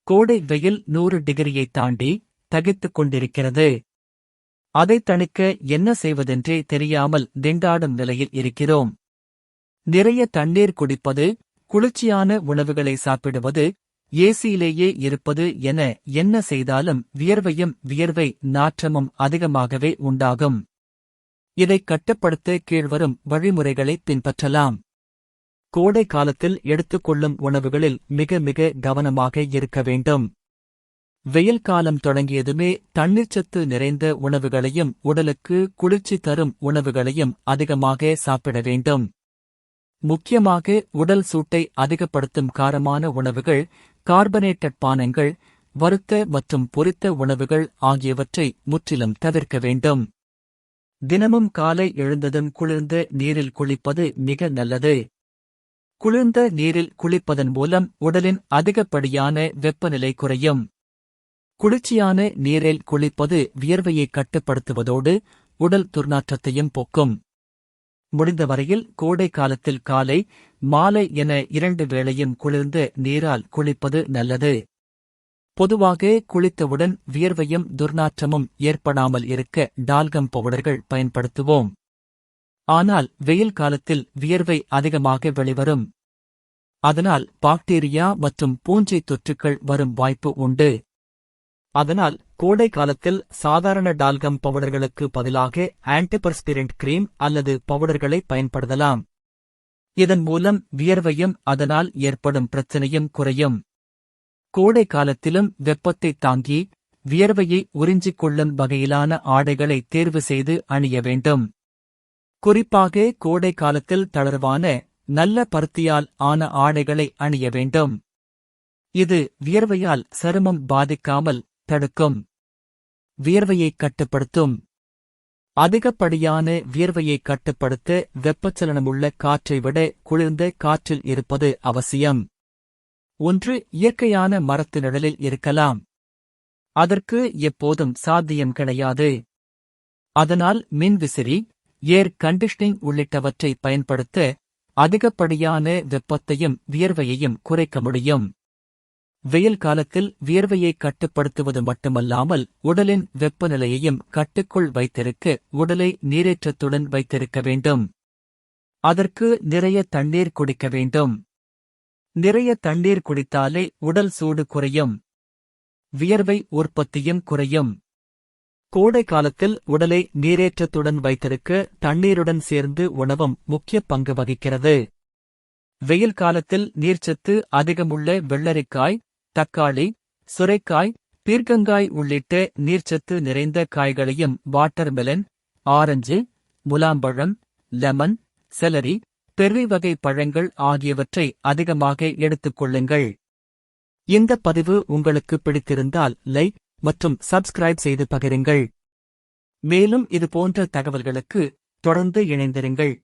கோடை வெயில் 100 டிகிரியை தாண்டி தகித்துக் கொண்டிருக்கிறது. அதை தணிக்க என்ன செய்வதென்றே தெரியாமல் திண்டாடும் நிலையில் இருக்கிறோம். நிறைய தண்ணீர் குடிப்பது, குளிர்ச்சியான உணவுகளை சாப்பிடுவது, ஏசியிலேயே இருப்பது என என்ன செய்தாலும் வியர்வை நாற்றமும் அதிகமாகவே உண்டாகும். இதைக் கட்டுப்படுத்த கீழ்வரும் வழிமுறைகளை பின்பற்றலாம். கோடை காலத்தில் எடுத்துக்கொள்ளும் உணவுகளில் மிக மிக கவனமாக இருக்க வேண்டும். வெயில் காலம் தொடங்கியதுமே தண்ணீர்ச்சத்து நிறைந்த உணவுகளையும் உடலுக்கு குளிர்ச்சி தரும் உணவுகளையும் அதிகமாக சாப்பிட வேண்டும். முக்கியமாக உடல் சூட்டை அதிகப்படுத்தும் காரமான உணவுகள், கார்பனேட்டட் பானங்கள், வறுத்த மற்றும் பொரித்த உணவுகள் ஆகியவற்றை முற்றிலும் தவிர்க்க வேண்டும். தினமும் காலை எழுந்ததும் குளிர்ந்த நீரில் குளிப்பது மிக நல்லது. குளிர்ந்த நீரில் குளிப்பதன் மூலம் உடலின் அதிகப்படியான வெப்பநிலை குறையும். குளிர்ச்சியான நீரில் குளிப்பது வியர்வையை கட்டுப்படுத்துவதோடு உடல் துர்நாற்றத்தையும் போக்கும். முடிந்தவரையில் கோடை காலத்தில் காலை, மாலை என 2 வேளையும் குளிர்ந்த நீரால் குளிப்பது நல்லது. பொதுவாக குளித்தவுடன் வியர்வையும் துர்நாற்றமும் ஏற்படாமல் இருக்க டால்கம் பவுடர்கள் பயன்படுத்துவோம். ஆனால் வெயில் காலத்தில் வியர்வை அதிகமாக வெளிவரும். அதனால் பாக்டீரியா மற்றும் பூஞ்சை தொற்றுக்கள் வரும் வாய்ப்பு உண்டு. அதனால் கோடை காலத்தில் சாதாரண டால்கம் பவுடர்களுக்கு பதிலாக ஆன்டிபர்ஸ்பிரண்ட் கிரீம் அல்லது பவுடர்களை பயன்படுத்தலாம். இதன் மூலம் வியர்வையும் அதனால் ஏற்படும் பிரச்சனையும் குறையும். கோடை காலத்திலும் வெப்பத்தை தாங்கி வியர்வையை உறிஞ்சிக் கொள்ளும் வகையிலான ஆடைகளை தேர்வு செய்து அணிய வேண்டும். குறிப்பாக கோடை காலத்தில் தளர்வான, நல்ல பருத்தியால் ஆன ஆடைகளை அணிய வேண்டும். இது வியர்வையால் சருமம் பாதிக்காமல் தடுக்கும். வியர்வையை கட்டுப்படுத்தும். அதிகப்படியான வியர்வையை கட்டுப்படுத்த வெப்பச்சலனமுள்ள காற்றை விட குளிர்ந்த காற்றில் இருப்பது அவசியம். ஒன்று இயற்கையான மரத்து நிழலில் இருக்கலாம். அதற்கு எப்போதும் சாத்தியம் கிடையாது. அதனால் மின்விசிறி, ஏர் கண்டிஷனிங் உள்ளிட்டவற்றை பயன்படுத்த அதிகப்படியான வெப்பத்தையும் வியர்வையையும் குறைக்க முடியும். வெயில் காலத்தில் வியர்வையை கட்டுப்படுத்துவது மட்டுமல்லாமல் உடலின் வெப்பநிலையையும் கட்டுக்குள் வைத்திருக்க உடலை நீரேற்றத்துடன் வைத்திருக்க வேண்டும். அதற்கு நிறைய தண்ணீர் குடிக்க வேண்டும். நிறைய தண்ணீர் குடித்தாலே உடல் சூடு குறையும். வியர்வை உற்பத்தியும் குறையும். கோடை காலத்தில் உடலை நீரேற்றத்துடன் வைத்திருக்க தண்ணீருடன் சேர்ந்து உணவும் முக்கிய பங்கு வகிக்கிறது. வெயில் காலத்தில் நீர்ச்சத்து அதிகமுள்ள வெள்ளரிக்காய், தக்காளி, சுரைக்காய், பீர்க்கங்காய் உள்ளிட்ட நீர்ச்சத்து நிறைந்த காய்களையும் வாட்டர்மெலன், ஆரஞ்சு, முலாம்பழம், லெமன், செலரி, பெர்ரி வகை பழங்கள் ஆகியவற்றை அதிகமாக எடுத்துக் கொள்ளுங்கள். இந்த பதிவு உங்களுக்கு பிடித்திருந்தால் லைக் மற்றும் சப்ஸ்கிரைப் செய்து பகிருங்கள். மேலும் இதுபோன்ற தகவல்களுக்கு தொடர்ந்து இணைந்திருங்கள்.